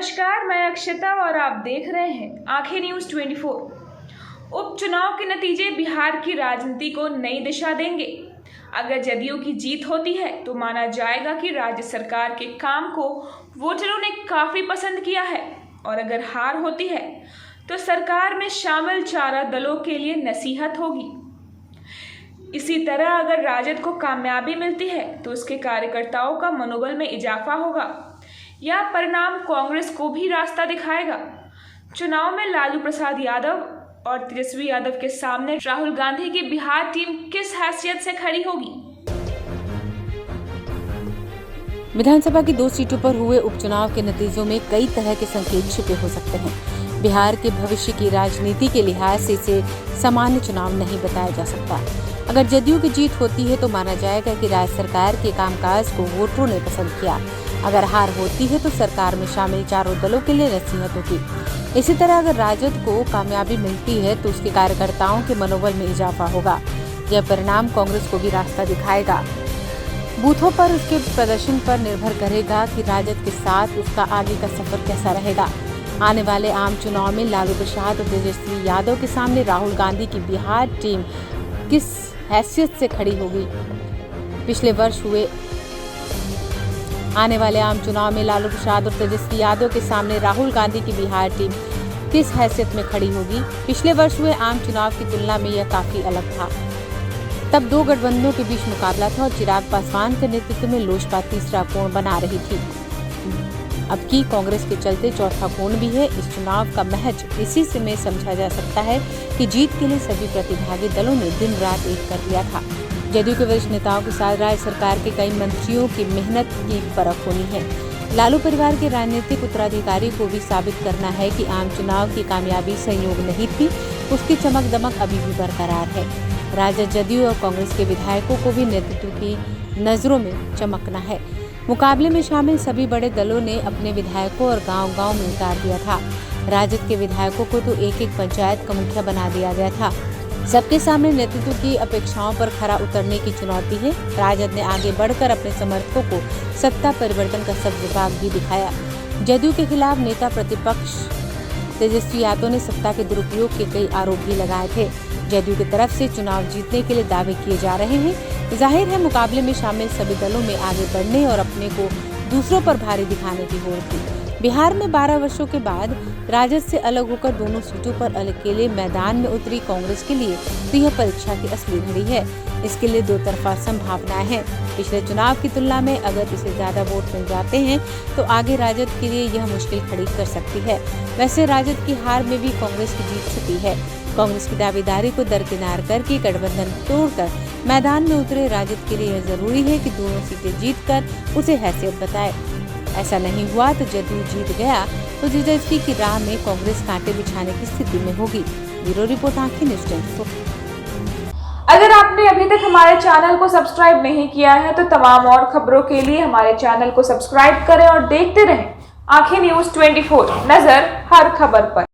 नमस्कार, मैं अक्षता और आप देख रहे हैं आंखें न्यूज़ 24। उपचुनाव के नतीजे बिहार की राजनीति को नई दिशा देंगे। अगर जदयू की जीत होती है तो माना जाएगा कि राज्य सरकार के काम को वोटरों ने काफ़ी पसंद किया है, और अगर हार होती है तो सरकार में शामिल चारों दलों के लिए नसीहत होगी। इसी तरह अगर राजद को कामयाबी मिलती है तो उसके कार्यकर्ताओं का मनोबल में इजाफा होगा। यह परिणाम कांग्रेस को भी रास्ता दिखाएगा। चुनाव में लालू प्रसाद यादव और तेजस्वी यादव के सामने राहुल गांधी की बिहार टीम किस हैसियत से खड़ी होगी? विधानसभा की 2 सीटों पर हुए उपचुनाव के नतीजों में कई तरह के संकेत छिपे हो सकते हैं। बिहार के भविष्य की राजनीति के लिहाज से इसे सामान्य चुनाव नहीं बताया जा सकता। अगर जदयू की जीत होती है तो माना जाएगा कि राज्य सरकार के कामकाज को वोटरों ने पसंद किया। अगर हार होती है तो सरकार में शामिल चारों दलों के लिए नसीहत होगी। इसी तरह अगर राजद को कामयाबी मिलती है तो उसके कार्यकर्ताओं के मनोबल में इजाफा होगा। यह परिणाम कांग्रेस को भी रास्ता दिखाएगा। बूथों पर उसके प्रदर्शन पर निर्भर करेगा कि राजद के साथ उसका आगे का सफर कैसा रहेगा। आने वाले आम चुनाव में लालू प्रसाद और तेजस्वी यादव के सामने राहुल गांधी की बिहार टीम किस हैसियत से खड़ी होगी? पिछले वर्ष हुए आने वाले आम चुनाव में लालू प्रसाद और तेजस्वी यादव के सामने राहुल गांधी की बिहार टीम किस हैसियत में खड़ी होगी? पिछले वर्ष हुए आम चुनाव की तुलना में यह काफी अलग था। तब 2 गठबंधनों के बीच मुकाबला था और चिराग पासवान के नेतृत्व में लोजपा तीसरा कोण बना रही थी। अब की कांग्रेस के चलते चौथा कोण भी है। इस चुनाव का महज इसी से में समझा जा सकता है कि जीत के लिए सभी प्रतिभागी दलों ने दिन रात एक कर लिया था। जदयू के वरिष्ठ नेताओं के साथ राज्य सरकार के कई मंत्रियों की मेहनत की परख होनी है। लालू परिवार के राजनीतिक उत्तराधिकारी को भी साबित करना है कि आम चुनाव की कामयाबी संयोग नहीं थी, उसकी चमक दमक अभी भी बरकरार है। राजद, जदयू और कांग्रेस के विधायकों को भी नेतृत्व की नजरों में चमकना है। मुकाबले में शामिल सभी बड़े दलों ने अपने विधायकों और गांव-गांव में उतार दिया था। राजद के विधायकों को तो एक-एक पंचायत का मुखिया बना दिया गया था। सबके सामने नेतृत्व की अपेक्षाओं पर खरा उतरने की चुनौती है। राजद ने आगे बढ़कर अपने समर्थकों को सत्ता परिवर्तन का सब विभाग भी दिखाया। जदयू के खिलाफ नेता प्रतिपक्ष तेजस्वी यादव ने सत्ता के दुरुपयोग के कई आरोप भी लगाए थे। जदयू की तरफ से चुनाव जीतने के लिए दावे किए जा रहे हैं। जाहिर है मुकाबले में शामिल सभी दलों में आगे बढ़ने और अपने को दूसरों पर भारी दिखाने की होड़ थी। बिहार में 12 वर्षों के बाद राजद से अलग होकर दोनों सीटों पर अकेले मैदान में उतरी कांग्रेस के लिए तो यह परीक्षा की असली घड़ी है। इसके लिए 2 तरफा संभावनाएं हैं। पिछले चुनाव की तुलना में अगर इसे ज्यादा वोट मिल जाते हैं तो आगे राजद के लिए यह मुश्किल खड़ी कर सकती है। वैसे राजद की हार में भी कांग्रेस की जीत छुपी है। कांग्रेस की दावेदारी को दरकिनार करके गठबंधन तोड़कर मैदान में उतरे राजद के लिए यह जरूरी है कि दोनों सीटें जीतकर उसे हैसियत बताए। ऐसा नहीं हुआ तो जदयू जीत गया तो तेजस्वी की राह में कांग्रेस कांटे बिछाने की स्थिति में होगी। ब्यूरो रिपोर्ट, आंखें न्यूज़ 24। अगर आपने अभी तक हमारे चैनल को सब्सक्राइब नहीं किया है तो तमाम और खबरों के लिए हमारे चैनल को सब्सक्राइब करें और देखते रहें आंखें न्यूज़ 24। नजर हर खबर पर।